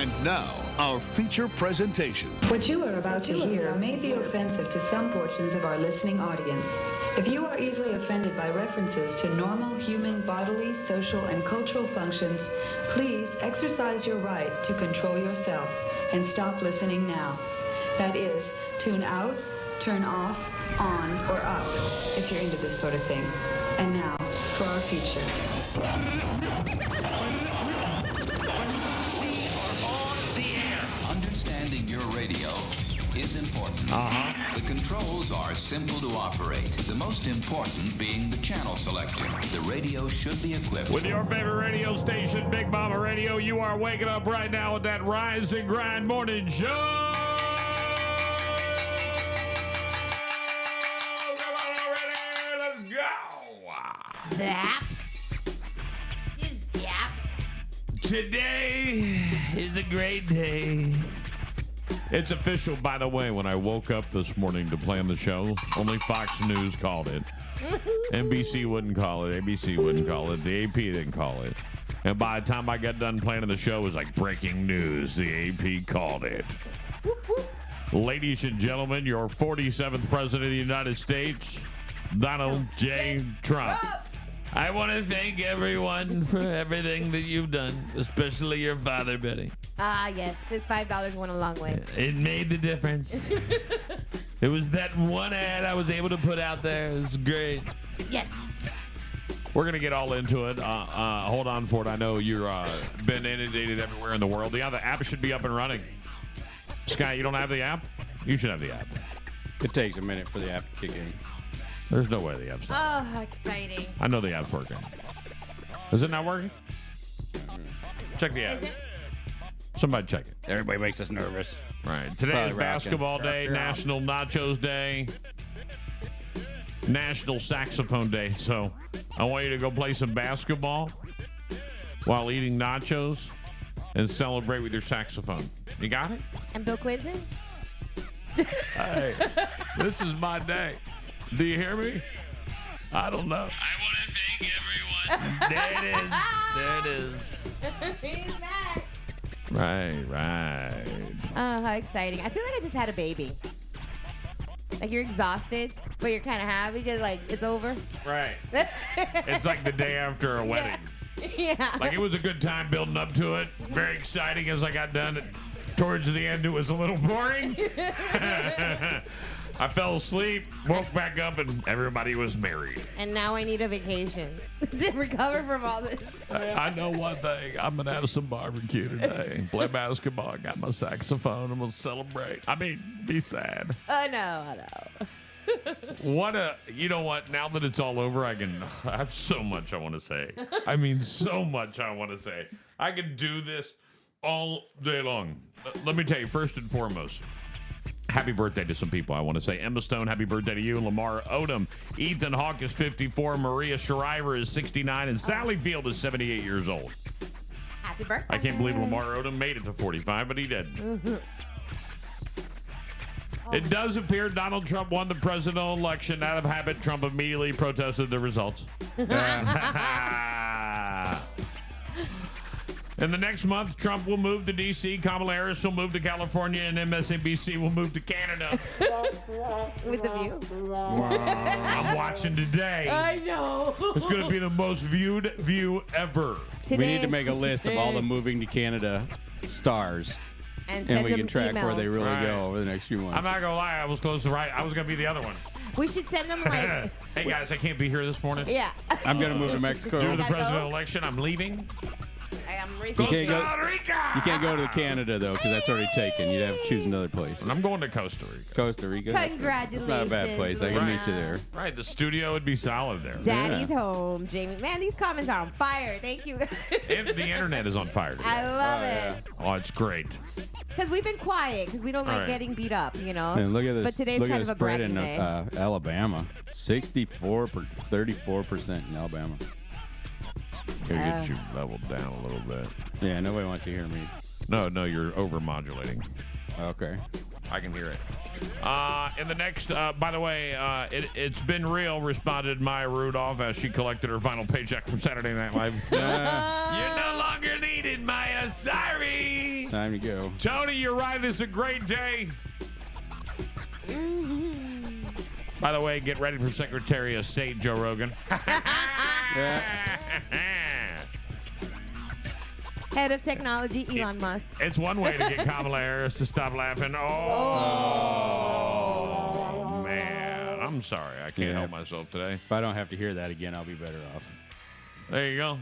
And now, our feature presentation. What you are about to hear may be offensive to some portions of our listening audience. If you are easily offended by references to normal human bodily, social, and cultural functions, please exercise your right to control yourself and stop listening now. That is, tune out, turn off, on, or up if you're into this sort of thing. And now, for our feature. Understanding your radio is important. The controls are simple to operate. The most important being the channel selector. The radio should be equipped with your favorite radio station, Big Mama Radio. You are waking up right now with that Rise and Grind morning show. Come on already, let's go. Zap. You zap. Today is a great day. It's official, by the way, when I woke up this morning to plan the show, only Fox News called it. NBC wouldn't call it. ABC wouldn't call it. The AP didn't call it. And by the time I got done planning the show, it was like breaking news. The AP called it. Ladies and gentlemen, your 47th President of the United States, Donald J. Trump. I want to thank everyone for everything that you've done, especially your father, Betty. Yes, his $5 went a long way. It made the difference. It was that one ad I was able to put out there. It was great. Yes. We're going to get all into it. Hold on for it. I know you've been inundated everywhere in the world. The app should be up and running. Sky, you don't have the app? You should have the app. It takes a minute for the app to kick in. There's no way the app's not. Oh, how exciting. I know the app's working. Is it not working? Check the app. Is it? Somebody check it. Everybody makes us nervous. Right. Today Probably is basketball day, National Nachos Day, National Saxophone Day. So I want you to go play some basketball while eating nachos and celebrate with your saxophone. You got it? And Bill Clinton? Hey, this is my day. Do you hear me? I don't know. I want to thank everyone. There it is. He's back. Right. Oh, how exciting. I feel like I just had a baby. Like you're exhausted, but you're kind of happy because like it's over. Right. It's like the day after a wedding. Yeah. Like it was a good time building up to it. Very exciting as I got done. Towards the end, it was a little boring. I fell asleep, woke back up, and everybody was married. And now I need a vacation to recover from all this. I know one thing. I'm going to have some barbecue today. Play basketball. I got my saxophone. I'm going to celebrate. I mean, be sad. I know. You know what? Now that it's all over, I have so much I want to say. I mean, so much I want to say. I could do this all day long. Let me tell you, first and foremost, happy birthday to some people I want to say. Emma Stone, happy birthday to you. Lamar Odom. Ethan Hawke is 54. Maria Shriver is 69. And Sally Field is 78 years old. Happy birthday. I can't believe Lamar Odom made it to 45, but he did. It does appear Donald Trump won the presidential election. Out of habit, Trump immediately protested the results. In the next month, Trump will move to D.C., Kamala Harris will move to California, and MSNBC will move to Canada. With the view. I'm watching today. I know. It's going to be the most viewed view ever. We need to make a list of all the moving to Canada stars. And we can track where they really Right. go over the next few months. I'm not going to lie. I was close to right. I was going to be the other one. We should send them like. Hey, guys, I can't be here this morning. Yeah. I'm going to move to Mexico. Due to the gotta go. presidential election, I'm leaving. I'm You can't go- Costa Rica! You can't go to Canada, though, because that's already taken. You'd have to choose another place. And I'm going to Costa Rica. Costa Rica. That's Congratulations. not a bad place. I can meet you there. Right, the studio would be solid there. Daddy's home, Jamie. Man, these comments are on fire. Thank you. The internet is on fire today. I love it. Oh, it's great. Because we've been quiet because we don't like Right. getting beat up, you know. And look at this. But today's look kind at of a spread bragging in day. Alabama. 34% in Alabama. Gotta get you leveled down a little bit. Yeah, nobody wants to hear me. No, you're over modulating. Okay. I can hear it. In the next, by the way, it's been real, responded Maya Rudolph as she collected her final paycheck from Saturday Night Live. You no longer need Aiden Maya, sorry. Time to go. Tony, you're right. It's a great day. By the way, get ready for Secretary of State Joe Rogan. Head of technology, Elon Musk. It's one way to get Kamala Harris to stop laughing. Oh, man. I'm sorry. I can't help myself today. If I don't have to hear that again, I'll be better off. There you go.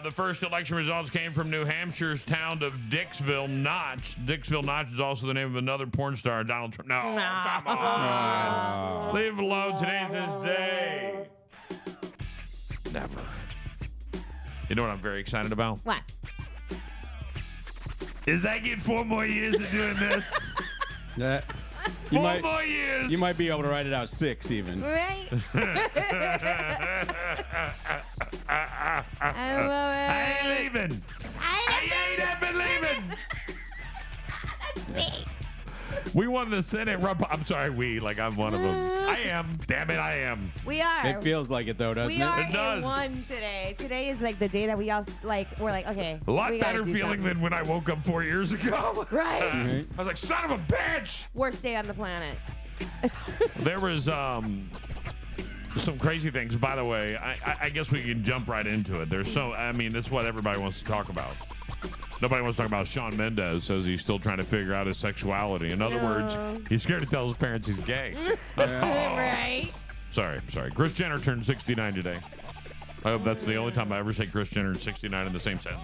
The first election results came from New Hampshire's town of Dixville Notch. Dixville Notch is also the name of another porn star, Donald Trump. No, come on. Leave him alone. Today's his day. Never. You know what I'm very excited about? What? Is I get 4 more years of doing this. That, 4 more years. You might be able to write it out 6 even. Right? I ain't leaving. I ain't ever leaving. We won the Senate. I'm sorry, I'm one of them. I am. Damn it, I am. We are. It feels like it, though, doesn't We are it? It does. in one today. Today is like the day that we all we're like, okay. A lot we gotta better do feeling something. than when I woke up 4 years ago. Right. Right. I was like, son of a bitch. Worst day on the planet. There was some crazy things. By the way, I guess we can jump right into it. That's what everybody wants to talk about. Nobody wants to talk about Shawn Mendes. Says he's still trying to figure out his sexuality. In other words, he's scared to tell his parents he's gay. Right. Sorry. Kris Jenner turned 69 today. I hope that's the only time I ever say Kris Jenner is 69 in the same sentence.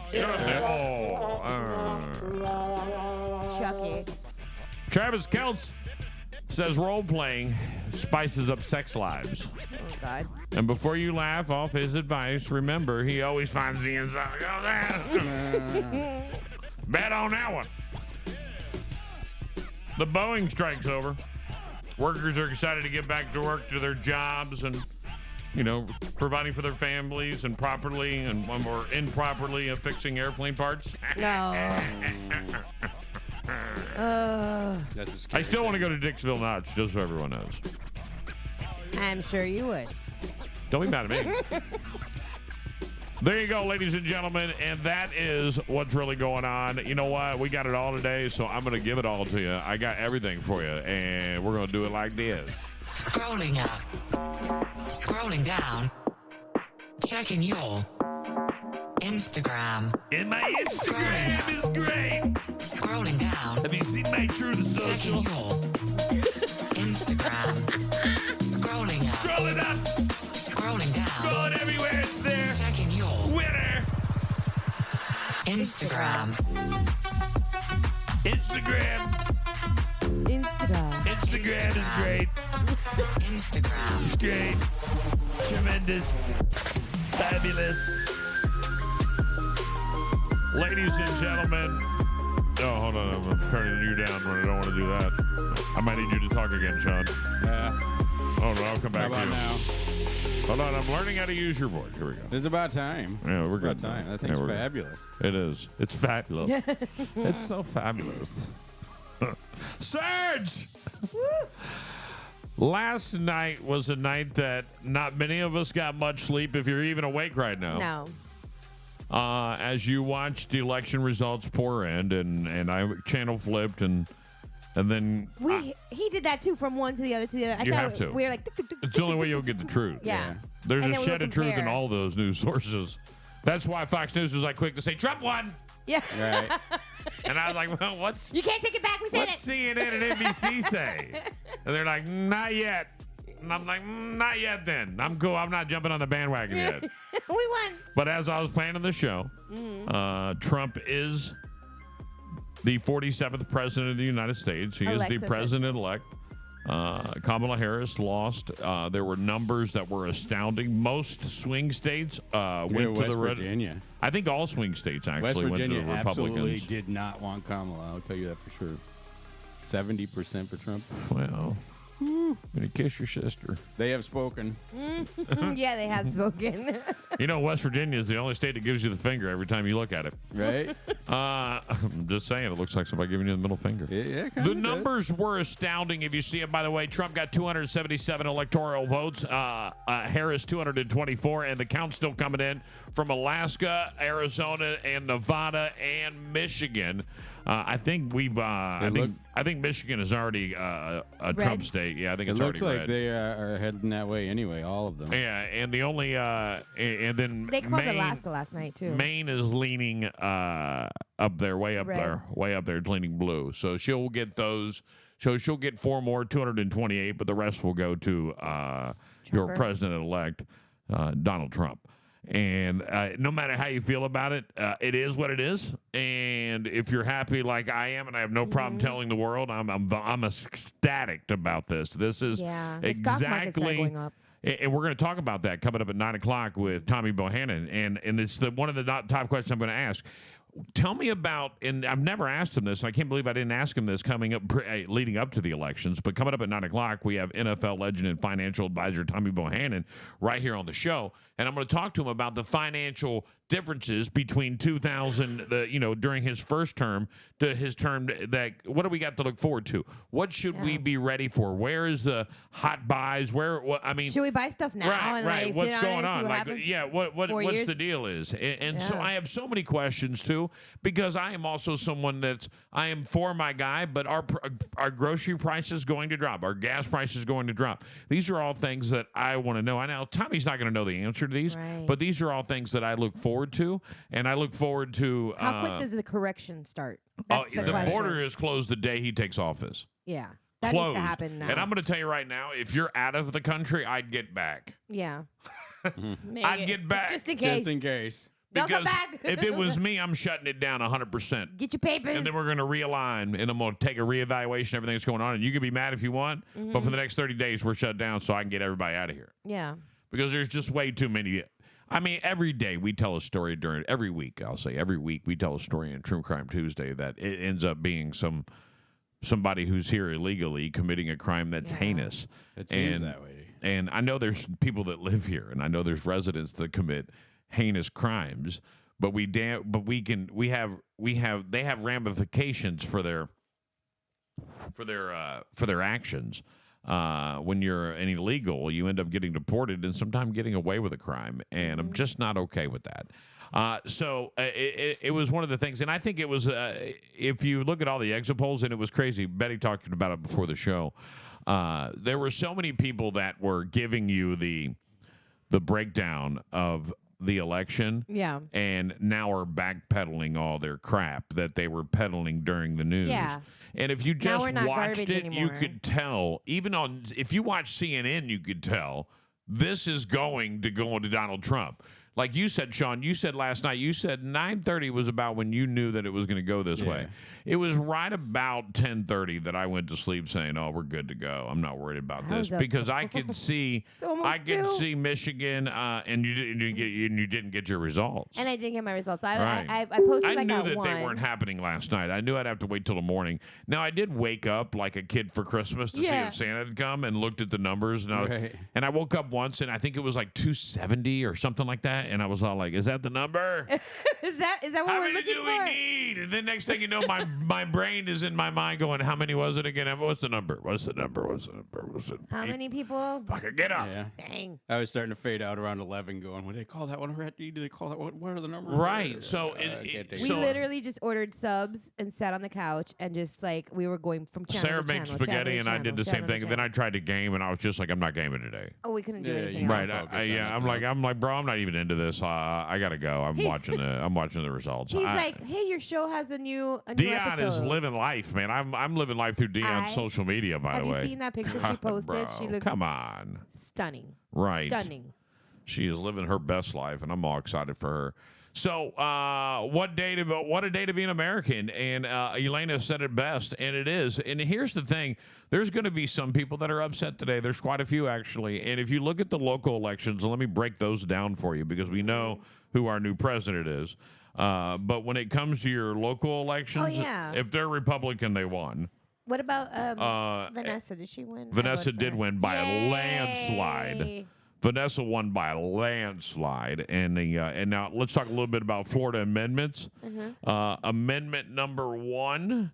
Chucky. Travis Kelce says role-playing spices up sex lives. Oh, God. And before you laugh off his advice, remember, he always finds the inside. Bet on that one. The Boeing strike's over. Workers are excited to get back to work to their jobs and, providing for their families and properly or improperly fixing airplane parts. No. That's a I scary still want to thing. go to Dixville Notch, just so everyone knows. I'm sure you would. Don't be mad at me. There you go, ladies and gentlemen, and that is what's really going on. You know what? We got it all today, so I'm going to give it all to you. I got everything for you, and we're going to do it like this. Scrolling up. Scrolling down. Checking your Instagram. And my Instagram is great. Scrolling down. Have you seen my True to Checking Social? your Instagram. Scrolling up. Scrolling up, Scrolling down. scrolling everywhere, it's there. Checking your Winner. Instagram. Instagram. Instagram is great. Instagram. Great. Tremendous. Fabulous. Ladies and gentlemen. Oh, hold on. I'm turning you down when I don't want to do that. I might need you to talk again, Sean. Yeah. Hold on, I'll come back How to about you. now? Hold on, I'm learning how to use your board. Here we go. It's about time. Yeah, we're About good. time. now. That thing's Yeah, we're good. fabulous. It is. It's fabulous. It's so fabulous. Surge! Last night was a night that not many of us got much sleep if you're even awake right now. No. As you watched the election results pour in, and I channel flipped, and then He did that too, from one to the other to the other. I You thought have to. we were like, tuk, tuk, tuk, it's the only way you'll get the truth. yeah. There's And a then we shed would of truth in compare. all those news sources. That's why Fox News was like quick to say Trump won, Yeah. Right. and I was like, well, what's You can't take it back. We said What's it. CNN and NBC say? And they're like, not yet. And I'm like, not yet then. I'm cool. I'm not jumping on the bandwagon yet. We won. But as I was planning the show, Trump is the 47th president of the United States. He is Alexis the is. president-elect. Kamala Harris lost. There were numbers that were astounding. Most swing states went West to the red. Virginia. I think all swing states West actually went to Virginia the absolutely Republicans. did not want Kamala. I'll tell you that for sure. 70% for Trump. Well, I'm gonna kiss your sister. They have spoken. Yeah, they have spoken. You know, West Virginia is the only state that gives you the finger every time you look at it. Right? I'm just saying, it looks like somebody giving you the middle finger. Yeah, kinda The does. numbers were astounding. If you see it, by the way, Trump got 277 electoral votes, Harris 224, and the count's still coming in from Alaska, Arizona, and Nevada, and Michigan. I think we've. I think Michigan is already a Trump state. Yeah, I think It it's looks already like red. they are heading that way anyway, all of them. Yeah, and the only and then They called Maine, Alaska last night too. Maine is leaning up there, way up Red. there, way up there. It's leaning blue. So she'll get those. So she'll get 4 more, 228, but the rest will go to your Trumper. president-elect, Donald Trump. And no matter how you feel about it, it is what it is. And if you're happy like I am, and I have no problem telling the world, I'm ecstatic about this. This is Yeah, the stock market's not exactly. going up. And we're going to talk about that coming up at 9 o'clock with Tommy Bohannon. And it's one of the top questions I'm going to ask. Tell me about, and I've never asked him this, and I can't believe I didn't ask him this coming up, leading up to the elections, but coming up at 9 o'clock, we have NFL legend and financial advisor Tommy Bohannon right here on the show. And I'm going to talk to him about the financial differences between 2000, during his first term to his term. What do we got to look forward to? What should we be ready for? Where is the hot buys? Should we buy stuff now? and Right. Like, What's sit going it and see on? what Like, happens? yeah, what's years? the deal is? And so Yeah. I have so many questions too, because I am also someone I am for my guy, but our grocery price is going to drop. Our gas price is going to drop. These are all things that I want to know. I know Tommy's not going to know the answer to these, Right. but these are all things that I look forward to, and I look forward to. How quick does the correction start? That's the question. border is closed the day he takes office. Yeah, that Closed. needs to happen now. And I'm going to tell you right now, if you're out of the country, I'd get back. yeah, I'd get back. just in case. Just in case. They'll come Because back. if it was me, I'm shutting it down 100%. Get your papers. And then we're going to realign, and I'm going to take a reevaluation of everything that's going on. And you can be mad if you want, but for the next 30 days, we're shut down so I can get everybody out of here. yeah. Because there's just way too many. I mean, every day we tell a story every week we tell a story in True Crime Tuesday that it ends up being somebody who's here illegally committing a crime that's Yeah. heinous. It seems And- that way. And I know there's people that live here, and I know there's residents that commit heinous crimes, but they have ramifications for their actions. When you're an illegal, you end up getting deported and sometimes getting away with a crime, and I'm just not okay with that. So it was one of the things, and I think it was, if you look at all the exit polls, and it was crazy. Betty talked about it before the show. There were so many people that were giving you the breakdown of the election, Yeah. and now are backpedaling all their crap that they were peddling during the news. Yeah. And if you Now just we're not watched garbage it, you anymore. could tell. Even if you watch CNN, you could tell this is going to go to Donald Trump. Like you said, Sean, you said last night, you said 9:30 was about when you knew that it was going to go this way. It was right about 10:30 that I went to sleep saying, "Oh, we're good to go. I'm not worried about I this," was up because till- I could see, almost I could 2. see Michigan, and you didn't get your results. And I didn't get my results. I Right. posted I like knew at that 1. they weren't happening last night. I knew I'd have to wait till the morning. Now, I did wake up like a kid for Christmas to see Yeah. if Santa had come and looked at the numbers. And Right. I woke up once, and I think it was like 270 or something like that. And I was all like, is that the number? Is that what How we're many looking do for? we need? And then next thing you know, my brain is in my mind going, how many was it again? What's the number? What's the number? What's the number? What's it? How many people? Fucker, get up. Yeah. Dang. I was starting to fade out around 11 going, what do they call that one? Do they call that one? What are the numbers? Right. So, I can't take We it. so literally just ordered subs and sat on the couch and just like we were going from channel Sarah to makes channel, spaghetti, channel and to I did channel, the same channel to thing. And then I channel. tried to game, and I was just like, I'm not gaming today. Oh, we couldn't do Yeah, anything you else. Right. focus on Yeah. the I'm like, bro, I'm not even into this. I gotta go. I'm watching the results. He's like, hey, your show has a new Dion is episode. living life, man. I'm living life through Dion's social media, by Have the you way. seen that picture she God, posted? bro, She looked come on. stunning. Right. Stunning. She is living her best life, and I'm all excited for her. So, what a day to be an American. And Elena said it best, and it is. And here's the thing. There's going to be some people that are upset today. There's quite a few, actually. And if you look at the local elections, and let me break those down for you, because we know who our new president is. But when it comes to your local elections, yeah. if they're Republican, they won. What about Vanessa? Did she win? I Vanessa voted for did her. win by a Yay. landslide. Vanessa won by a landslide. And now let's talk a little bit about Florida amendments. Amendment number 1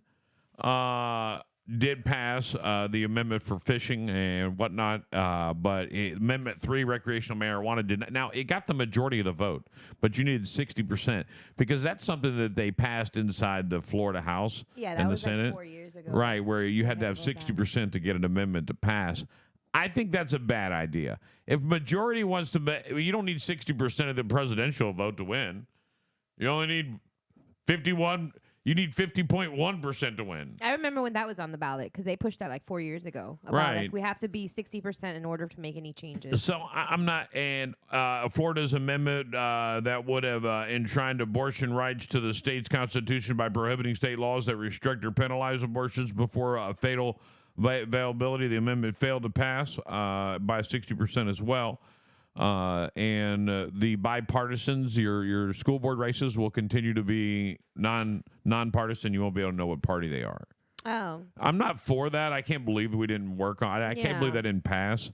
did pass, the amendment for fishing and whatnot, but Amendment 3, recreational marijuana, did not. Now, it got the majority of the vote, but you needed 60% because that's something that they passed inside the Florida House Yeah, that and the was Senate. like 4 years ago. Right, where you had to have to vote that. 60% to get an amendment to pass. I think that's a bad idea. If majority wants to, you don't need 60% of the presidential vote to win. You only need 51. You need 50.1% to win. I remember when that was on the ballot because they pushed that like 4 years ago. About, Right. Like, we have to be 60% in order to make any changes. So I'm not, and Florida's amendment that would have enshrined abortion rights to the state's constitution by prohibiting state laws that restrict or penalize abortions before fatal availability. The amendment failed to pass by 60% as well. And the bipartisans, your school board races will continue to be nonpartisan. You won't be able to know what party they are. Oh. I'm not for that. I can't believe we didn't work on it. I can't Yeah. believe that didn't pass.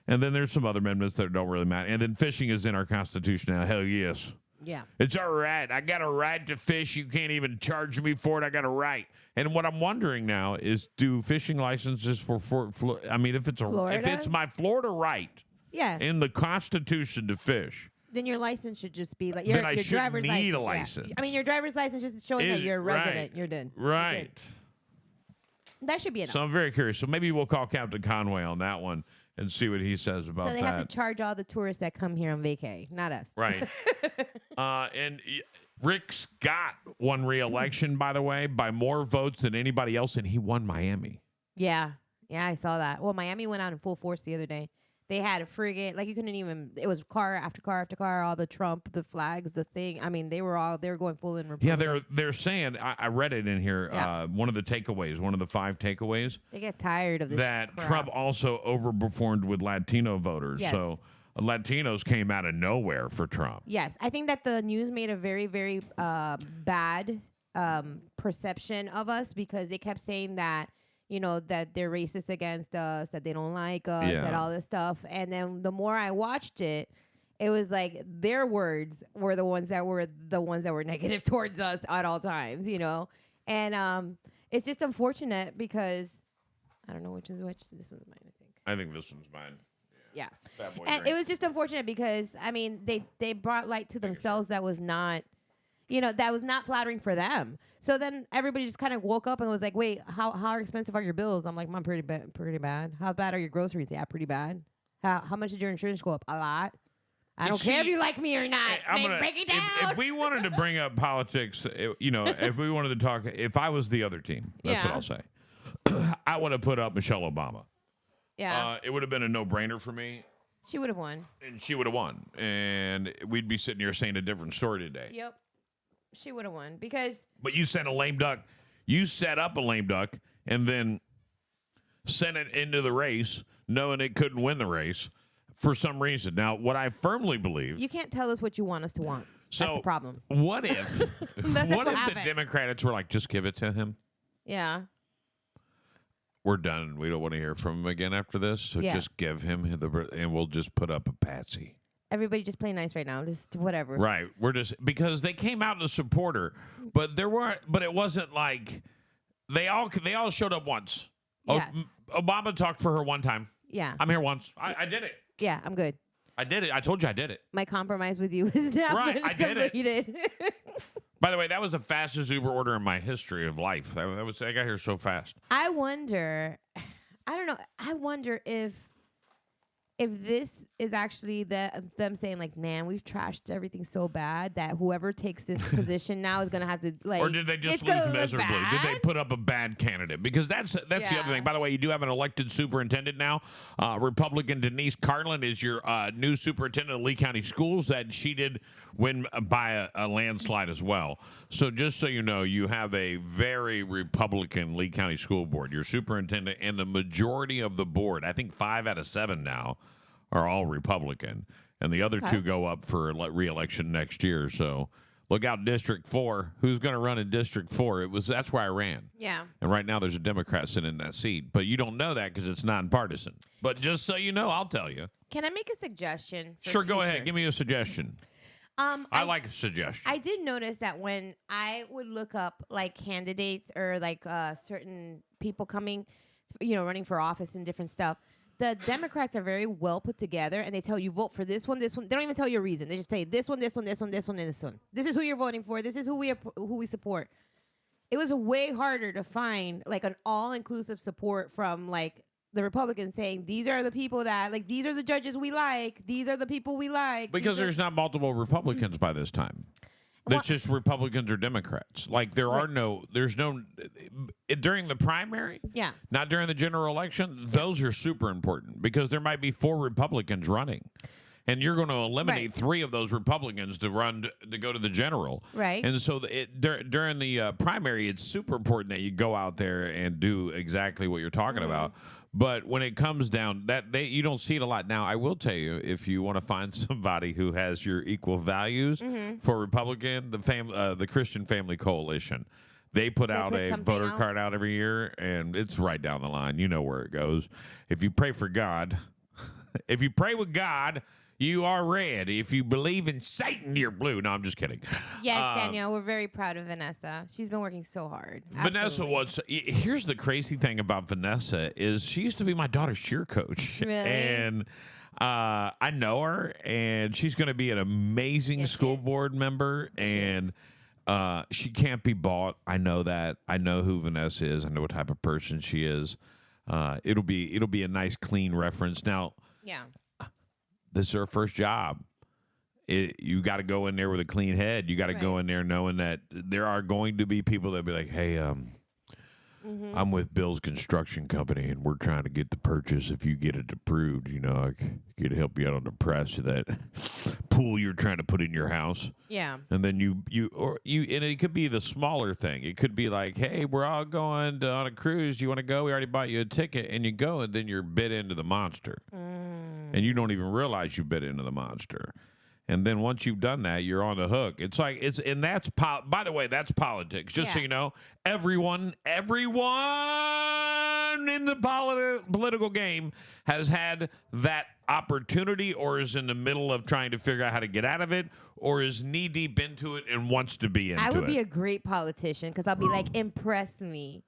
And then there's some other amendments that don't really matter. And then fishing is in our Constitution now. Hell yes. Yeah. It's all right. I got a right to fish. You can't even charge me for it. I got a right. And what I'm wondering now is, do fishing licenses for I mean, if it's Florida? my Florida right Yeah. in the Constitution to fish, Then your license should just be like Then your I shouldn't driver's need a license. license. Yeah. I mean, your driver's license just showing that you're a resident. right. You're done. You're right? good. That should be enough. So I'm very curious. So maybe we'll call Captain Conway on that one and see what he says about So they that. have to charge all the tourists that come here on vacay, not us. Right. Rick Scott won re-election, by the way, by more votes than anybody else, and he won Miami. Yeah. Yeah, I saw that. Well, Miami went out in full force the other day. They had a frigate, like you couldn't even. It was car after car after car. All the Trump, the flags, the thing. I mean, they were going full in. Yeah, Republican. they're saying. I read it in here. Yeah. One of the takeaways, one of the 5 takeaways, They get tired of this. that crap. Trump also overperformed with Latino voters. Yes. So Latinos came out of nowhere for Trump. Yes, I think that the news made a very, very bad perception of us because they kept saying that, you know, that they're racist against us, that they don't like us, Yeah. that all this stuff. And then the more I watched it, it was like their words were the ones that were negative towards us at all times, you know. And it's just unfortunate because I don't know which is which. This one's mine, I think. I think this one's mine. Yeah. Bad boy And drink. it was just unfortunate because I mean they brought light to themselves that was not, you know, that was not flattering for them. So then everybody just kind of woke up and was like, wait, how expensive are your bills? I'm like, Mom, pretty bad. How bad are your groceries? Yeah, pretty bad. How much did your insurance go up? A lot. I don't care if see, you like me or not. I'm They gonna- break it down. If we wanted to bring up politics, you know, if we wanted to talk, if I was the other team, that's what Yeah. I'll say. I would have put up Michelle Obama. yeah, It would have been a no-brainer for me, she would have won. and she would have won. And we'd be sitting here saying a different story today. Yep, she would have won because But you sent a lame duck. You set up a lame duck and then sent it into the race, knowing it couldn't win the race for some reason. Now, what I firmly believe. you can't tell us what you want us to want. So That's the problem. What if? That's what what if the happened. Democrats were like, just give it to him? Yeah. We're done. We don't want to hear from him again after this. So Yeah. just give him and we'll just put up a patsy. Everybody just play nice right now. Just whatever. Right. We're just because they came out to support her, but it wasn't like they all showed up once. Yes. Obama talked for her one time. Yeah. I'm here once. I did it. Yeah, I'm good. I did it. I told you I did it. My compromise with you is now Right, I did it. completed. By the way, that was the fastest Uber order in my history of life. I got here so fast. I wonder, I don't know. I wonder if this is actually them saying like, man, we've trashed everything so bad that whoever takes this position now is gonna have to like. Or did they just it's gonna lose look miserably? Did they bad? put up a bad candidate? Because that's the other Yeah. thing. By the way, you do have an elected superintendent now. Republican Denise Carlin is your new superintendent of Lee County Schools. That she did win by a landslide as well. So just so you know, you have a very Republican Lee County School Board. Your superintendent and the majority of the board, I think 5 out of 7 now, are all Republican. And the other Okay. 2 go up for re-election next year. So look out District 4. Who's going to run in District 4? That's where I ran. Yeah. And right now there's a Democrat sitting in that seat. But you don't know that because it's nonpartisan. But just so you know, I'll tell you. Can I make a suggestion? For Sure, go future? ahead. Give me a suggestion. I like a suggestion. I did notice that when I would look up like candidates or like certain people coming, running for office and different stuff, the Democrats are very well put together, and they tell you vote for this one, this one. They don't even tell you a reason. They just say this one, this one, this one, this one, and this one. This is who you're voting for. This is who we support. It was way harder to find like an all-inclusive support from like the Republicans saying these are the people that like these are the judges we like. These are the people we like. Because there's not multiple Republicans by this time. It's just Republicans or Democrats. Like there's no during the primary. Yeah. Not during the general election. Those are super important because there might be 4 Republicans running, and you're going to eliminate 3 of those Republicans to run to go to the general. Right. And so during the primary, it's super important that you go out there and do exactly what you're talking about. But when it comes down you don't see it a lot now. I will tell you, if you want to find somebody who has your equal values for Republican, the Christian Family Coalition, they put out a voter card out every year, and it's right down the line. You know where it goes. If you pray for God, if you pray with God, you are red. If you believe in Satan, you're blue. No, I'm just kidding. Yes, Danielle, we're very proud of Vanessa. She's been working so hard. Vanessa here's the crazy thing about Vanessa is she used to be my daughter's cheer coach. Really? And I know her, and she's going to be an amazing school board member, and she can't be bought. I know that. I know who Vanessa is. I know what type of person she is. It'll be a nice, clean reference. Now, this is her first job. You got to go in there with a clean head. You got to go in there knowing that there are going to be people that be like, hey, I'm with Bill's construction company, and we're trying to get the purchase. If you get it approved, I could help you out on the price of that pool you're trying to put in your house. Yeah. And then you, and it could be the smaller thing. It could be like, hey, we're all going on a cruise. Do you want to go? We already bought you a ticket, and you go, and then you're bit into the monster. And you don't even realize you bit into the monster. And then once you've done that, you're on the hook. It's like that's by the way, that's politics. Just so you know, everyone in the political game has had that opportunity, or is in the middle of trying to figure out how to get out of it, or is knee deep into it and wants to be into it. I would be a great politician because I'll be like, impress me.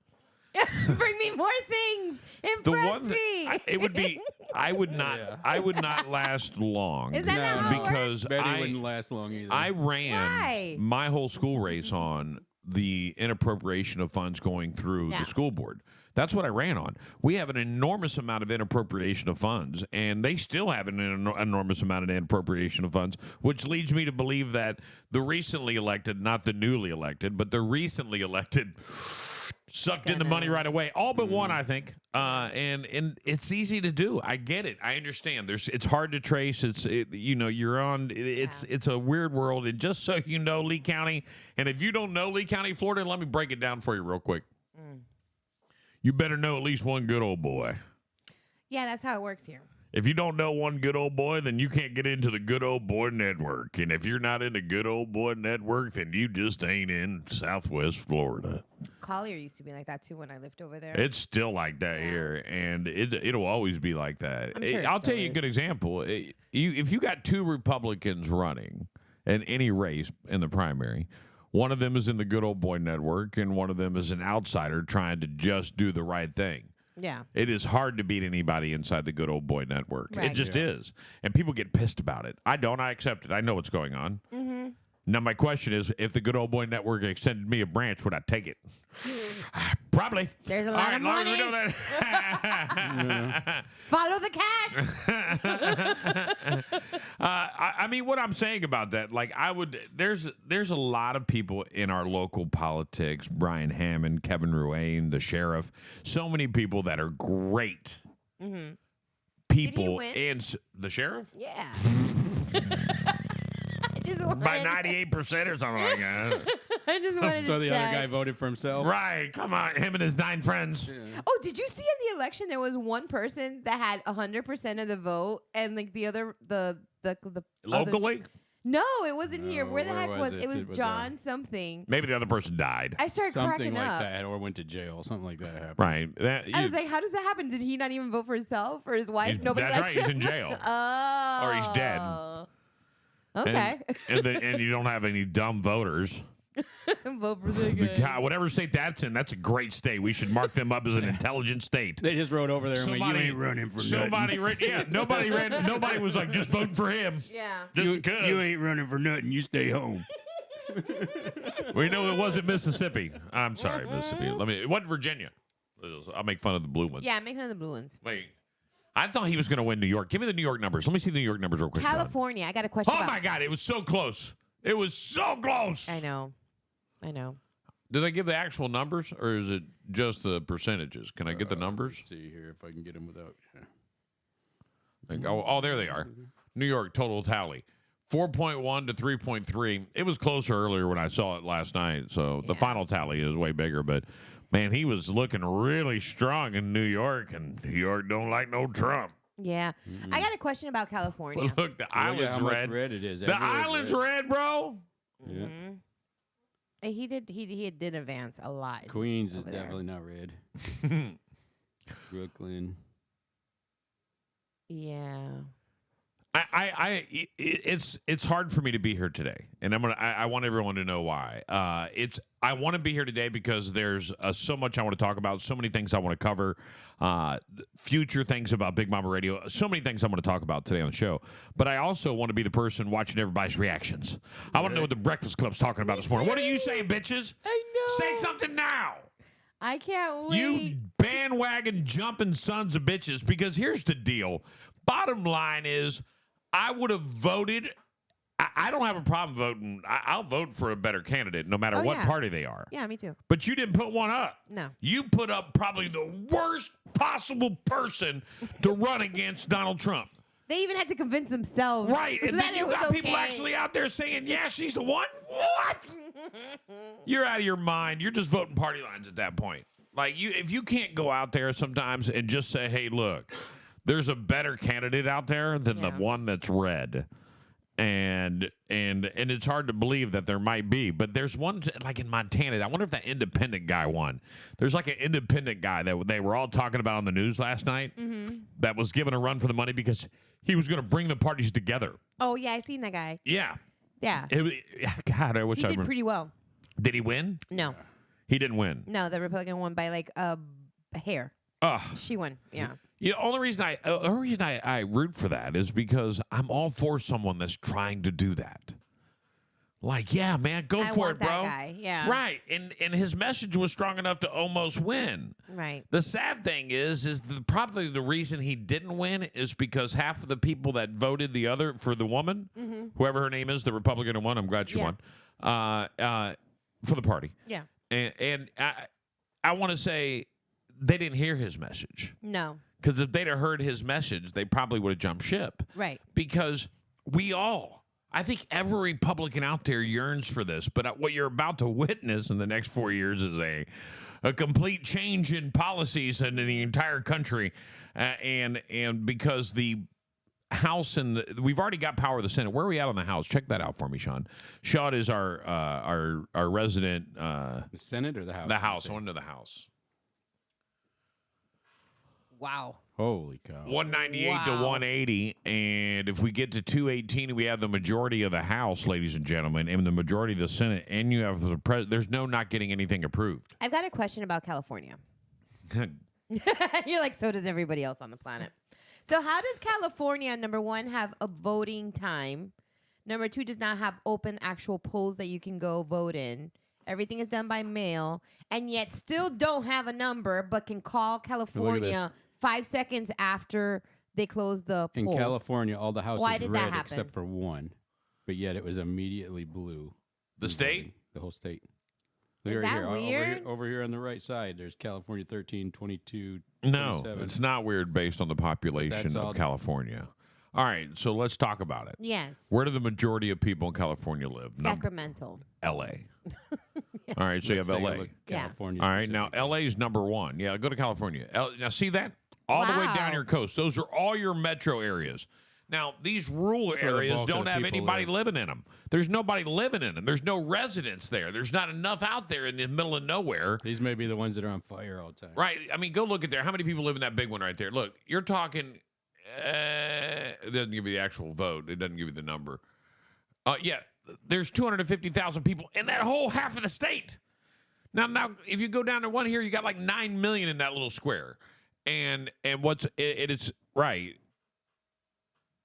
Bring me more things. Impress me. It would be. I would not. I would not last long. Is that not how it because Betty wouldn't last long either. I ran my whole school race on the inappropriation of funds going through the school board. That's what I ran on. We have an enormous amount of inappropriation of funds, and they still have an enormous amount of inappropriation of funds, which leads me to believe that the recently elected, not the newly elected, but the recently elected, sucked in the money right away. All but one, I think. And it's easy to do. I get it. I understand. It's hard to trace. You're on. It's a weird world. And just so you know, Lee County, and if you don't know Lee County, Florida, let me break it down for you real quick. You better know at least one good old boy. Yeah, that's how it works here. If you don't know one good old boy, then you can't get into the good old boy network. And if you're not in the good old boy network, then you just ain't in Southwest Florida. Collier used to be like that too when I lived over there. It's still like that here, and it'll always be like that. I'm sure I'll tell you a good example. If you got 2 Republicans running in any race in the primary, one of them is in the good old boy network, and one of them is an outsider trying to just do the right thing. Yeah. It is hard to beat anybody inside the good old boy network. Right. It just is. And people get pissed about it. I don't. I accept it. I know what's going on. Mm-hmm. Now, my question is, if the good old boy network extended me a branch, would I take it? Probably. There's a lot of money. We know that. Follow the cash. I mean, what I'm saying about that, like, there's a lot of people in our local politics, Brian Hammond, Kevin Ruane, the sheriff, so many people that are great people. Did he win? And the sheriff? Yeah. By 98% or something like that. I just wanted to So the other check. guy voted for himself? Right. Come on. Him and his 9 friends. Oh, did you see in the election there was one person that had 100% of the vote, and like the other the Locally? No, it wasn't here. No, Where the where heck was was it? it? Was It was, John something. Maybe the other person died. I started Something cracking like up. that, or went to jail. Something like that happened. Right. I was like, how does that happen? Did he not even vote for himself or his wife? Nobody that's likes right. He's him? in jail. Oh. Or he's dead. Okay. And you don't have any dumb voters. Vote for the guy. God, whatever state that's in, that's a great state. We should mark them up as an intelligent state. They just rode over there and went, Somebody you ain't running for Somebody nothing. ran, yeah, nobody ran. Nobody was like, just vote for him. Yeah. Just because. You ain't running for nothing. You stay home. We know it wasn't Mississippi. I'm sorry, Mississippi. It wasn't Virginia. I'll make fun of the blue ones. Yeah, make fun of the blue ones. Wait. I thought he was going to win New York. Give me the New York numbers. Let me see the New York numbers real quick. Sean. California. I got a question. Oh about- my God, it was so close. It was so close. I know. Did I give the actual numbers, or is it just the percentages? Can I get the numbers? Let's see here if I can get them without. Oh, there they are. New York total tally. 4.1 to 3.3. It was closer earlier when I saw it last night, so the final tally is way bigger. But, man, he was looking really strong in New York, and New York don't like no Trump. Yeah. I got a question about California. But look, the Well, yeah, island's how much red. red it is. The Everywhere's island's red. red, bro. Yeah. He did advance a lot. Queens is over there. definitely not red. Brooklyn. Yeah. It's hard for me to be here today, and I want everyone to know why. I want to be here today because there's so much I want to talk about, so many things I want to cover, future things about Big Mama Radio, so many things I want to talk about today on the show. But I also want to be the person watching everybody's reactions. I want to know what the Breakfast Club's talking about this morning. What are you saying, bitches? I know. Say something now. I can't wait. You bandwagon jumping sons of bitches, because here's the deal. Bottom line is, I would have voted. I don't have a problem voting. I'll vote for a better candidate no matter what party they are. Yeah, me too. But you didn't put one up. No. You put up probably the worst possible person to run against Donald Trump. They even had to convince themselves. Right. And that then it you was got people okay. actually out there saying, yeah, she's the one. What? You're out of your mind. You're just voting party lines at that point. Like, if you can't go out there sometimes and just say, hey, look, there's a better candidate out there than the one that's red. And it's hard to believe that there might be, but there's one like in Montana. I wonder if that independent guy won. There's like an independent guy that they were all talking about on the news last night that was given a run for the money because he was going to bring the parties together. Oh yeah, I seen that guy. Yeah. Yeah. God, I wish He I did remember. pretty well. Did he win? No, He didn't win. no, the Republican won by like a hair. She won. Yeah. You know, only reason I root for that is because I'm all for someone that's trying to do that. Like, yeah, man, go I for want it, bro. that guy, yeah. Right. And his message was strong enough to almost win. Right. The sad thing is probably the reason he didn't win is because half of the people that voted the other for the woman, whoever her name is, the Republican who won, I'm glad she won, for the party. Yeah. And I want to say they didn't hear his message. No. Because if they'd have heard his message, they probably would have jumped ship. Right. Because I think every Republican out there yearns for this. But what you're about to witness in the next 4 years is a complete change in policies and in the entire country. And because the House and we've already got power of the Senate. Where are we at on the House? Check that out for me, Sean. Sean is our resident. The Senate or the House? The House. I want to know the House. Wow. Holy cow. 198 to 180, and if we get to 218, we have the majority of the House, ladies and gentlemen, and the majority of the Senate, and you have the president. There's no not getting anything approved. I've got a question about California. You're like, so does everybody else on the planet. So how does California, number one, have a voting time? Number two, does not have open actual polls that you can go vote in. Everything is done by mail, and yet still don't have a number, but can call California 5 seconds after they close the polls. In California, all the houses Why did that red happen? except for one, but yet it was immediately blue. The state? The whole state. Is Look right that here. weird? Over here on the right side, there's California 13, 22, No, 27. it's not weird based on the population That's of all- California. All right, so let's talk about it. Yes. Where do the majority of people in California live? Sacramento. L.A. All right, so you have Let's take a L.A. look at Yeah. California All right, now specifically. L.A. is number one. Yeah, go to California. Now, see that? All the way down Wow. your coast. Those are all your metro areas. Now, these rural the areas bulk of don't the have people anybody live. living in them. There's nobody living in them. There's no residents there. There's not enough out there in the middle of nowhere. These may be the ones that are on fire all the time. Right. I mean, go look at there. How many people live in that big one right there? Look, you're talking. It doesn't give you the actual vote. It doesn't give you the number. Yeah, there's 250,000 people in that whole half of the state. Now, if you go down to one here, you got like 9 million in that little square, and it's right.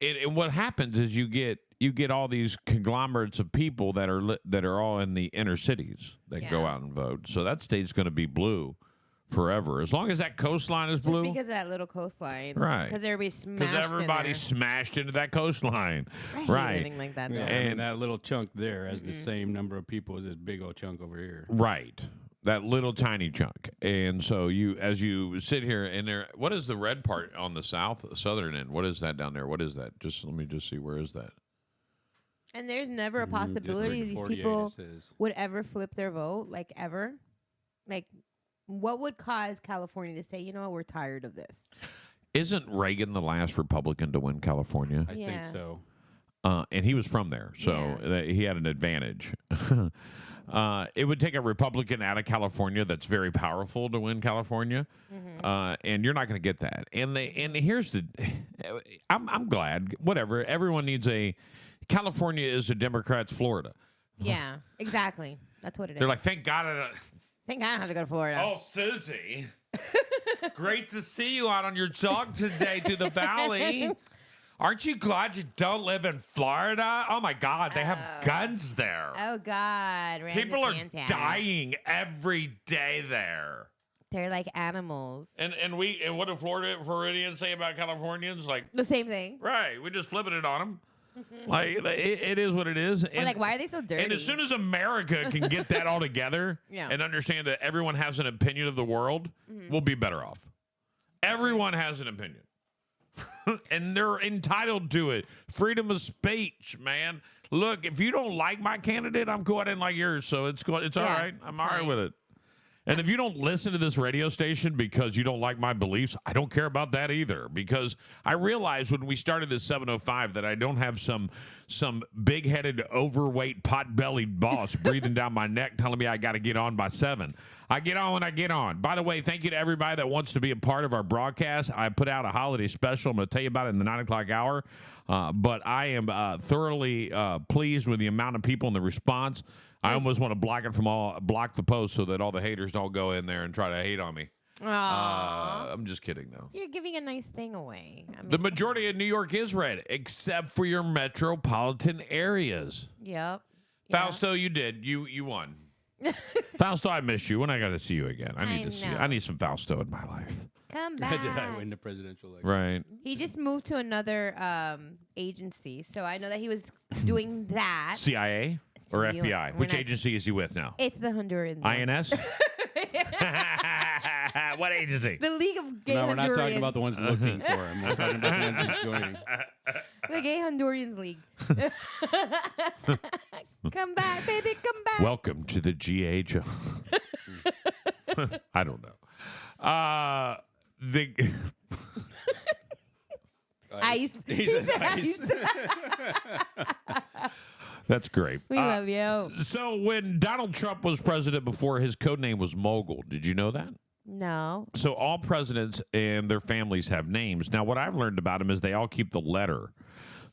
And what happens is you get all these conglomerates of people that are all in the inner cities that go out and vote. So that state's going to be blue forever, as long as that coastline is blue. Just because of that little coastline. Right. Because everybody's smashed Because everybody's in smashed into that coastline. there. I hate Right. living like that, though. Yeah, And- and that little chunk there has the same number of people as this big old chunk over here. Right. That little tiny chunk. And so as you sit here and there, what is the red part on the southern end? What is that down there? What is that? Let me see. Where is that? And there's never a Just like possibility these 48 people it says. would ever flip their vote, like ever. Like, what would cause California to say, you know what, we're tired of this? Isn't Reagan the last Republican to win California? I think Yeah. so. And he was from there, so he had an advantage. It would take a Republican out of California that's very powerful to win California, and you're not going to get that. And here's the, I'm glad. Whatever. Everyone needs California is a Democrat's Florida. Yeah, exactly. That's what it is. They're like, thank God. Thank God I don't have to go to Florida. Oh, Susie, great to see you out on your jog today through the valley. Aren't you glad you don't live in Florida? Oh, my God, they have guns there. Oh, God. Ron People are DeSantis. dying every day there. They're like animals. And what do Floridians say about Californians? Like, The same thing. right, we're just flipping it on them. Like, it is what it is. We're And, like, why are they so dirty? and as soon as America can get that all together Yeah. and understand that everyone has an opinion of the world, we'll be better off. Everyone has an opinion. And they're entitled to it. Freedom of speech, man. Look, if you don't like my candidate, I'm cool. I didn't like yours, so it's all right. I'm it's all right fine. with it. And if you don't listen to this radio station because you don't like my beliefs, I don't care about that either. Because I realized when we started this 705 that I don't have some big-headed, overweight, pot-bellied boss breathing down my neck telling me I got to get on by 7. I get on when I get on. By the way, thank you to everybody that wants to be a part of our broadcast. I put out a holiday special. I'm going to tell you about it in the 9 o'clock hour. But I am thoroughly pleased with the amount of people and the response. I almost want to block the post so that all the haters don't go in there and try to hate on me. Aw. I'm just kidding, though. You're giving a nice thing away. I mean, The majority of New York is red, except for your metropolitan areas. Yep. Fausto, you did. You won. Fausto, I miss you. When I got to see you again, I need I to see. know. I need some Fausto in my life. Come Did I back. win the presidential election? Right. He just moved to another agency, so I know that he was doing that. CIA or You- FBI? we're Which not- agency is he with now? It's the Honduran. INS. What agency? The League of Gay No, we're Hondurians. not talking about the ones looking for him. We're talking about the ones he's joining. The Gay Hondurians League. Come back, baby, come back. Welcome to the GH. I don't know. Ice. He He says said ice. That's great. We love you. So when Donald Trump was president before, his code name was Mogul. Did you know that? No. So all presidents and their families have names. Now, what I've learned about them is they all keep the letter.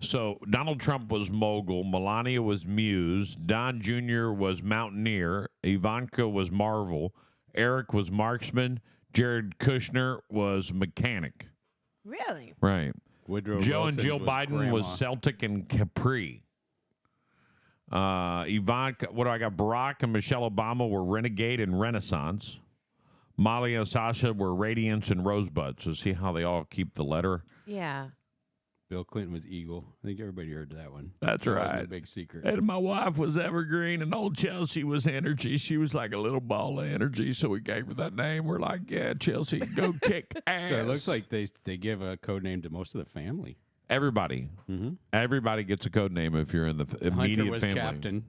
So Donald Trump was Mogul, Melania was Muse, Don Jr. was Mountaineer, Ivanka was Marvel, Eric was Marksman, Jared Kushner was Mechanic. Really? Right. Woodrow Joe Wilson's and Jill was Biden grandma. was Celtic and Capri. Ivanka, what do I got? Barack and Michelle Obama were Renegade and Renaissance. Molly and Sasha were Radiance and Rosebud. So see how they all keep the letter? Yeah. Bill Clinton was Eagle. I think everybody heard that one. That's That wasn't right. a big secret. And my wife was Evergreen, and old Chelsea was Energy. She was like a little ball of energy, so we gave her that name. We're like, yeah, Chelsea, go kick ass. So it looks like they give a code name to most of the family. everybody. Everybody gets a code name if you're in the immediate Hunter was family. captain.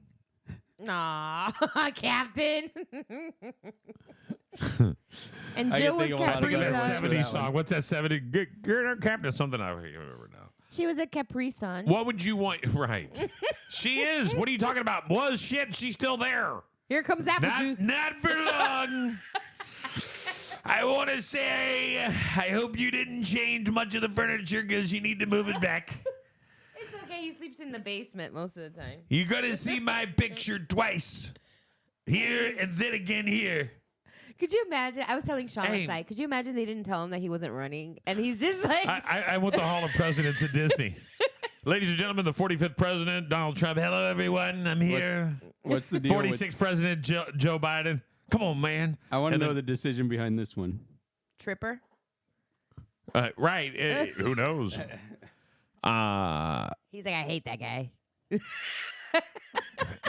Aw, Captain. And I Jill can was think of a lot of Look at Capri good that ones Sun. for 70s that song. one. What's that 70? Girl Captain, something I don't remember now. She was a Capri Sun. What would you want? Right. She is. What are you talking about? Was shit. She's still there. Here comes apple juice. Not for long. I want to say, I hope you didn't change much of the furniture because you need to move it back. It's okay. He sleeps in the basement most of the time. You're going to see my picture twice. Here and then again here. Could you imagine? I was telling Sean Hey. last night. Could you imagine they didn't tell him that he wasn't running, and he's just like, I want the Hall of Presidents at Disney. Ladies and gentlemen, the 45th president, Donald Trump. Hello, everyone. I'm here. What's the deal? 46th president, Joe Biden. Come on, man. I want to And know then- the decision behind this one. Tripper. Right. Who knows? He's like, I hate that guy.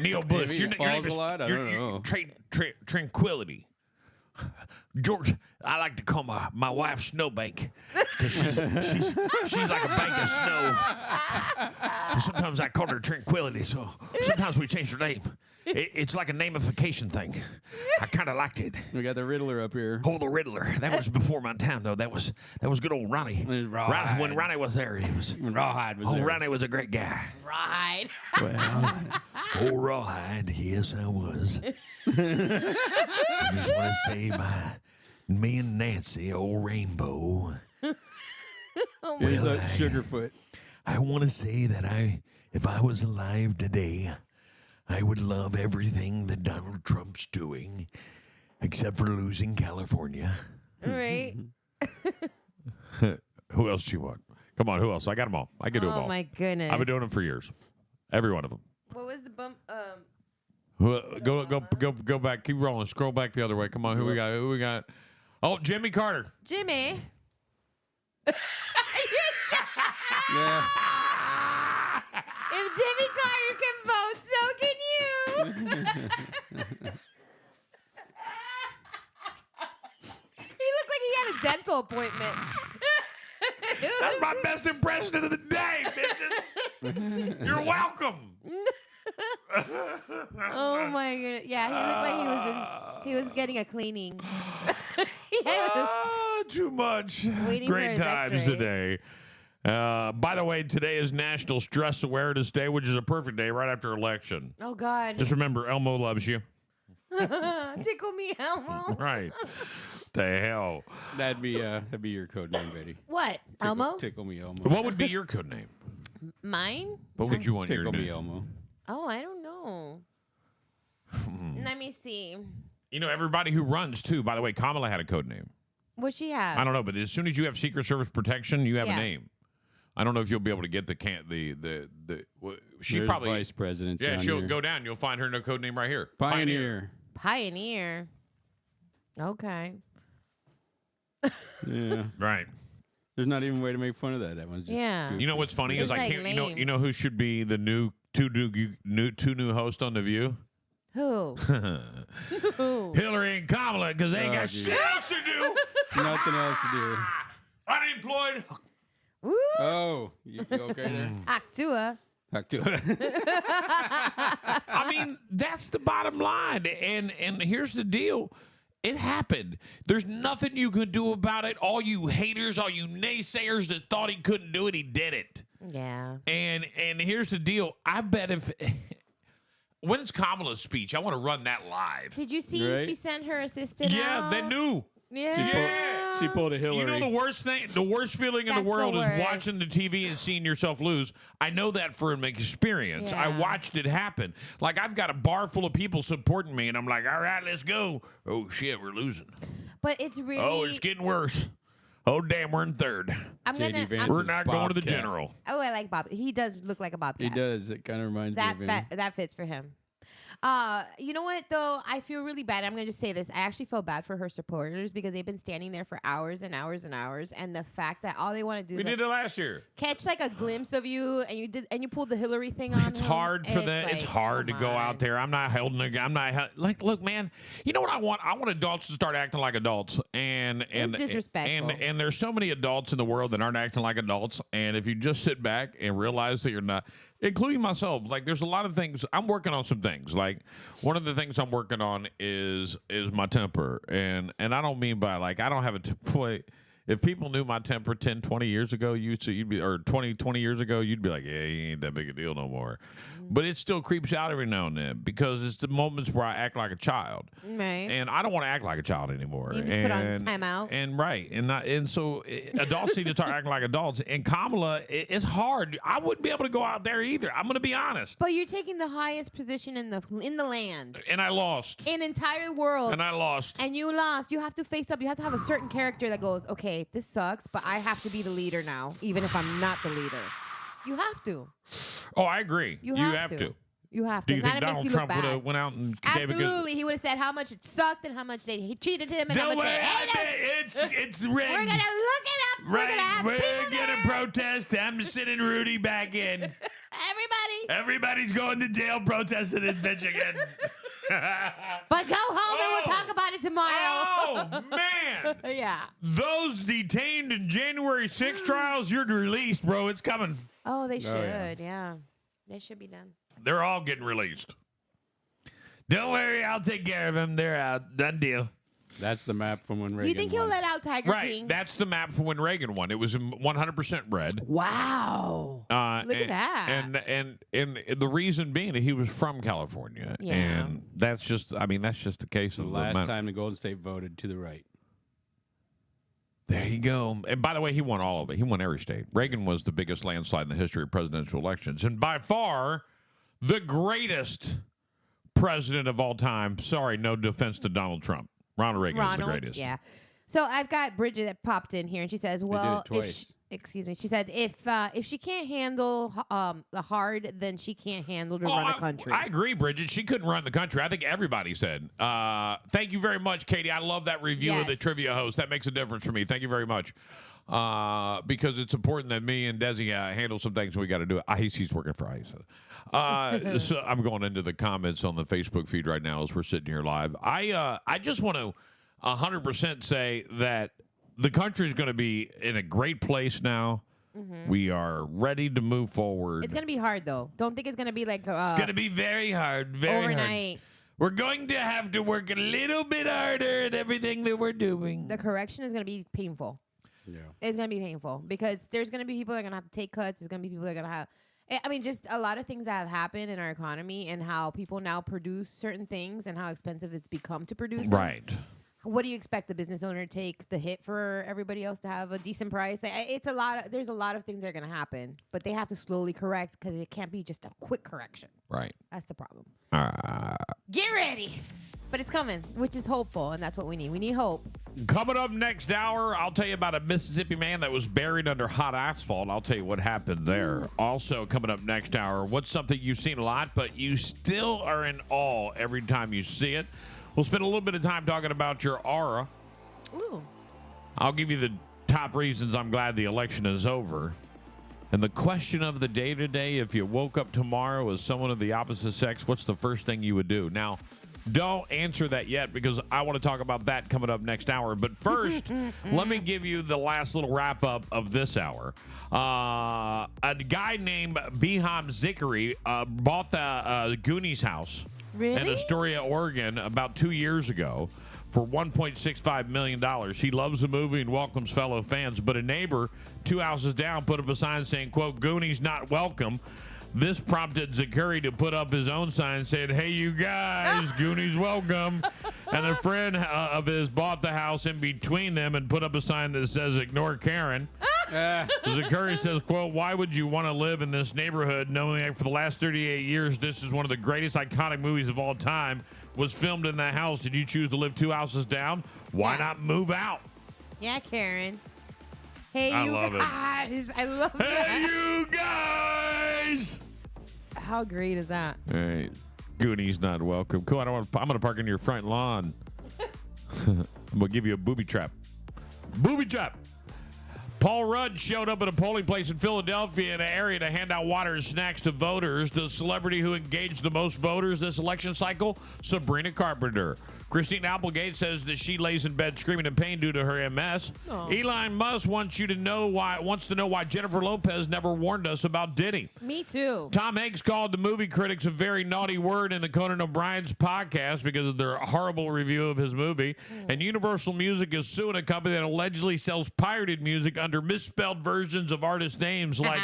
Neil Bush. Maybe he falls a lot? I don't know. Tranquility. George, I like to call my wife Snowbank because she's like a bank of snow. Sometimes I call her Tranquility, so sometimes we change her name. It's like a namification thing. I kind of liked it. We got the Riddler up here. Oh, the Riddler. That was before my time, though. That was good old Ronnie. Rawhide. When Ronnie was there, he was. When Rawhide was Oh, there. Ronnie was a great guy. Right. Well, old Rawhide, yes, I was. I just want to say me and Nancy, old Rainbow, Here's Well, a Sugarfoot. I want to say that if I was alive today, I would love everything that Donald Trump's doing, except for losing California. Right. Who else do you want? Come on, who else? I got them all. I can do them Oh all. my goodness. I've been doing them for years. Every one of them. What was the bump? Go back. Keep rolling. Scroll back the other way. Come on. Who we got? Who we got? Oh, Jimmy Carter. Jimmy. Yeah. If Jimmy Carter can vote, so can you. He looked like he had a dental appointment. That's my best impression of the day, bitches. You're welcome. Oh my goodness! Yeah, he looked like he was getting a cleaning. Yeah. Too much. Waiting for Great his times X-ray. today. By the way, today is National Stress Awareness Day, which is a perfect day right after election. Oh God! Just remember, Elmo loves you. Tickle me, Elmo. Right. The hell. That'd be your code name, Betty. What, Tickle, Elmo? Tickle me, Elmo. What would be your code name? Mine? What would you want your Tickle me, name? Elmo. Oh, I don't know. Let me see. You know, everybody who runs, too. By the way, Kamala had a code name. What'd she have? I don't know, but as soon as you have Secret Service protection, you have Yeah. a name. I don't know if you'll be able to get she There's probably vice presidents. yeah down she'll here. go down. You'll find her no code name right here. Pioneer. Pioneer. Okay. Yeah. Right. There's not even a way to make fun of that. That one's just Yeah. goofy. You know what's funny It's is I like can't. lame. You know who should be the two new hosts on The View? Who? Who? Hillary and Kamala, because they ain't Oh, got geez. shit else to do. Nothing else to do. Unemployed. Woo! Oh, you okay there? Actua. Talk to it. I mean, that's the bottom line. And here's the deal. It happened. There's nothing you can do about it. All you haters, all you naysayers that thought he couldn't do it, he did it. Yeah. And here's the deal. I bet if when's Kamala's speech? I want to run that live. Did you see Right? she sent her assistant Yeah, out? they knew. Yeah. She pulled a Hillary. You know the worst feeling in the That's the world is worst. watching the TV and seeing yourself lose. I know that from experience. I Yeah. watched it happen. Like I've got a bar full of people supporting me, and I'm like, all right, let's go. Oh shit, we're losing. But it's really. Oh, it's getting worse. Oh damn, we're in third. I'm J.D. gonna. Vance I'm, We're is not going to the Bobcat. general. oh, I like Bob. He does look like a bobcat. He does. It kind of reminds That me of him. that fits for him. You know what though? I feel really bad. I'm gonna just say this. I actually feel bad for her supporters because they've been standing there for hours and hours and hours, and the fact that all they want to do We is did it last year. catch like a glimpse of you, and you pulled the Hillary thing on. It's him. hard for them. like, It's hard to come go on. out there. I'm not holding a gun. I'm not like. Look, man. You know what I want? I want adults to start acting like adults. And disrespectful. And there's so many adults in the world that aren't acting like adults. And if you just sit back and realize that you're not, including myself, like there's a lot of things. I'm working on some things. Like one of the things I'm working on is my temper. And I don't mean by like I don't have a boy. If people knew my temper 10, 20 years ago, you'd be, or 20 years ago, you'd be like, yeah, he ain't that big a deal no more. But it still creeps out every now and then because it's the moments where I act like a child. Right. And I don't want to act like a child anymore. You put on timeout. And so adults need to start acting like adults. And Kamala, it's hard. I wouldn't be able to go out there either. I'm going to be honest. But you're taking the highest position in the land. And I lost. In entire world. And I lost. And you lost. You have to face up. You have to have a certain character that goes, okay, this sucks, but I have to be the leader now, even if I'm not the leader. You have to. Oh, I agree. You have to. You have to. Do you think Donald Trump would have went out and absolutely? He would have said how much it sucked and how much he cheated him and how much they hated him. It's rigged. We're gonna look it up. Right. We're gonna protest. I'm sending Rudy back in. Everybody's going to jail protesting this bitch again. But go home and we'll talk about it tomorrow. Oh, man. Yeah. Those detained in January 6 trials, you're released, bro. It's coming. Oh, they should. Yeah. They should be done. They're all getting released. Don't worry, I'll take care of them. They're out. Done deal. That's the map from when Reagan Do you think he'll won. let out Tiger King? Right. That's the map for when Reagan won. It was 100% red. Wow. Look at that. And the reason being that he was from California. Yeah. And that's just the case The of last time the Golden State voted to the right. There you go. And by the way, he won all of it. He won every state. Reagan was the biggest landslide in the history of presidential elections. And by far, the greatest president of all time. Sorry, no defense to Donald Trump. Ronald Reagan is the greatest. Yeah. So I've got Bridget that popped in here, and she says, "Well, she said if she can't handle the hard, then she can't handle to run a country." I agree, Bridget. She couldn't run the country. I think everybody said. Thank you very much, Katie. I love that review of the trivia host. That makes a difference for me. Thank you very much. Because it's important that me and Desi handle some things. We got to do it. He's working for ICE. So I'm going into the comments on the Facebook feed right now as we're sitting here live. I just want to 100% say that the country is going to be in a great place now. Mm-hmm. We are ready to move forward. It's going to be hard, though. Don't think it's going to be like it's going to be very hard. Very overnight. Hard. We're going to have to work a little bit harder at everything that we're doing. The correction is going to be painful. Yeah. It's going to be painful because there's going to be people that are going to have to take cuts. There's going to be people that are going to have... I mean, just a lot of things that have happened in our economy and how people now produce certain things and how expensive it's become to produce them. Right. What do you expect the business owner to take the hit for everybody else to have a decent price? It's a lot. There's a lot of things that are going to happen, but they have to slowly correct because it can't be just a quick correction. Right. That's the problem. Get ready. But it's coming, which is hopeful, and that's what we need. We need hope. Coming up next hour, I'll tell you about a Mississippi man that was buried under hot asphalt. I'll tell you what happened there. Also, coming up next hour, what's something you've seen a lot, but you still are in awe every time you see it? We'll spend a little bit of time talking about your aura. Ooh. I'll give you the top reasons I'm glad the election is over. And the question of the day today, if you woke up tomorrow as someone of the opposite sex, what's the first thing you would do? Now, don't answer that yet because I want to talk about that coming up next hour. But first, let me give you the last little wrap-up of this hour. A guy named Beham Zickery bought the Goonies house in Astoria, Oregon, about 2 years ago for $1.65 million. He loves the movie and welcomes fellow fans, but a neighbor 2 houses down put up a sign saying, quote, "Goonies not welcome." This prompted Zickery to put up his own sign saying, "Hey, you guys, Goonies welcome." And a friend of his bought the house in between them and put up a sign that says, "Ignore Karen." Zickery says, quote, "Why would you want to live in this neighborhood knowing that for the last 38 years, this is one of the greatest iconic movies of all time, was filmed in that house? Did you choose to live 2 houses down? Why not move out?" Yeah, Karen. Hey, I you love guys. I love that. Hey, you guys. How great is that? All right. Goonies not welcome. Cool. I'm going to park in your front lawn. I'm going to give you a booby trap. Booby trap. Paul Rudd showed up at a polling place in Philadelphia in an area to hand out water and snacks to voters. The celebrity who engaged the most voters this election cycle, Sabrina Carpenter. Christine Applegate says that she lays in bed screaming in pain due to her MS. Elon Musk wants to know why Jennifer Lopez never warned us about Diddy. Me too. Tom Hanks called the movie critics a very naughty word in the Conan O'Brien's podcast because of their horrible review of his movie. And Universal Music is suing a company that allegedly sells pirated music under misspelled versions of artist names like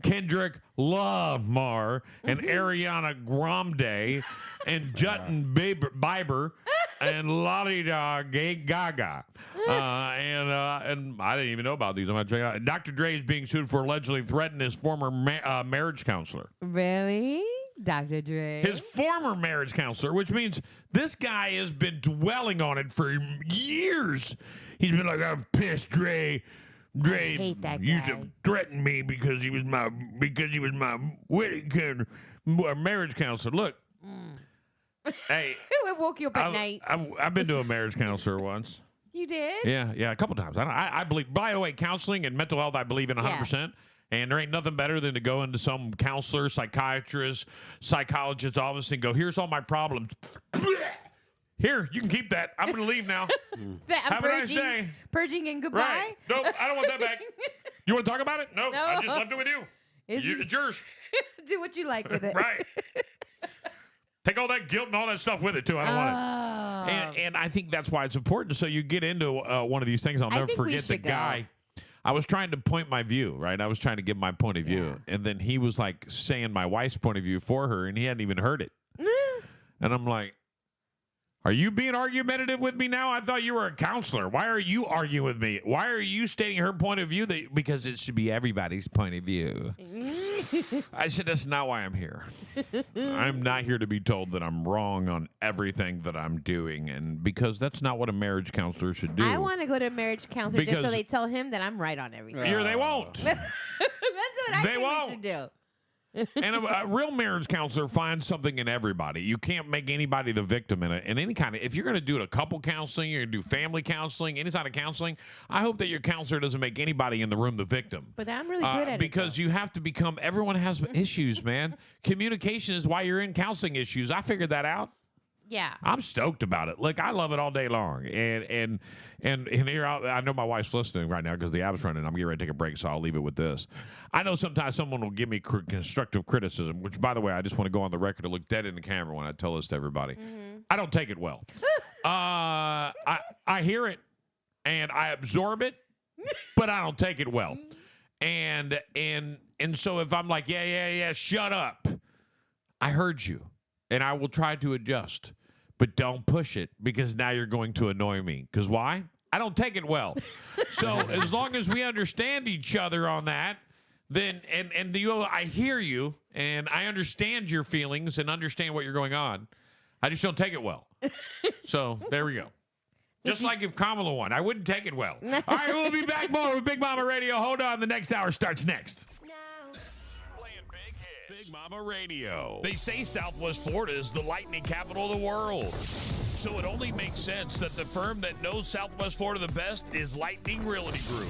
Kendrick Lamar and Ariana Grande and Justin Bieber and Lady Gaga. And I didn't even know about these. I'm going to check it out. Dr. Dre is being sued for allegedly threatening his former marriage counselor. Really? Dr. Dre? His former marriage counselor, which means this guy has been dwelling on it for years. He's been like, I'm pissed, Dre hate that used guy. to threaten me because he was my wedding marriage counselor. Look, hey, It woke you up at night. I've been to a marriage counselor once. You did? Yeah, a couple times. I believe. By the way, counseling and mental health, I believe in 100%. And there ain't nothing better than to go into some counselor, psychiatrist, psychologist's office and go, "Here's all my problems. Here, you can keep that. I'm going to leave now. Have a nice day. Purging and goodbye? Right? Nope, I don't want that back. You want to talk about it? Nope, No. I just left it with you. Is It's yours. Do what you like with it. Right. Take all that guilt and all that stuff with it, too. I don't want it. Oh. And I think that's why it's important. So you get into one of these things. I'll never think we forget the should go. guy. I was trying to point my view, right? I was trying to give my point of view. And then he was like saying my wife's point of view for her, and he hadn't even heard it. And I'm like, are you being argumentative with me now? I thought you were a counselor. Why are you arguing with me? Why are you stating her point of view? Because it should be everybody's point of view. I said, that's not why I'm here. I'm not here to be told that I'm wrong on everything that I'm doing. And because that's not what a marriage counselor should do. I want to go to a marriage counselor just so Because- they tell him that I'm right on everything. Here they won't. That's what I They think won't. we should do. And a real marriage counselor finds something in everybody. You can't make anybody the victim in any kind of. If you're going to do a couple counseling, you're going to do family counseling, any kind of counseling. I hope that your counselor doesn't make anybody in the room the victim. But I'm really good at because it. you have to become. Everyone has issues, man. Communication is why you're in counseling issues. I figured that out. Yeah. I'm stoked about it. Look, I love it all day long. And here, I know my wife's listening right now because the app's running. I'm getting ready to take a break, so I'll leave it with this. I know sometimes someone will give me constructive criticism, which, by the way, I just want to go on the record to look dead in the camera when I tell this to everybody. I don't take it well. I hear it, and I absorb it, but I don't take it well. And so if I'm like, yeah, shut up. I heard you. And I will try to adjust, but don't push it because now you're going to annoy me. Because why? I don't take it well. So as long as we understand each other on that, then I hear you and I understand your feelings and understand what you're going on. I just don't take it well. So there we go. Just like if Kamala won, I wouldn't take it well. All right, we'll be back more with Big Mama Radio. Hold on, the next hour starts next. Big Mama Radio. They say Southwest Florida is the lightning capital of the world. So it only makes sense that the firm that knows Southwest Florida the best is Lightning Realty Group.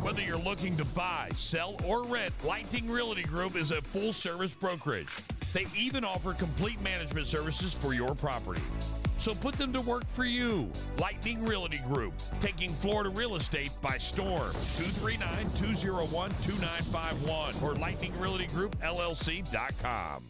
Whether you're looking to buy, sell, or rent, Lightning Realty Group is a full-service brokerage. They even offer complete management services for your property. So put them to work for you. Lightning Realty Group, taking Florida real estate by storm. 239-201-2951 or lightningrealtygroup LLC.com.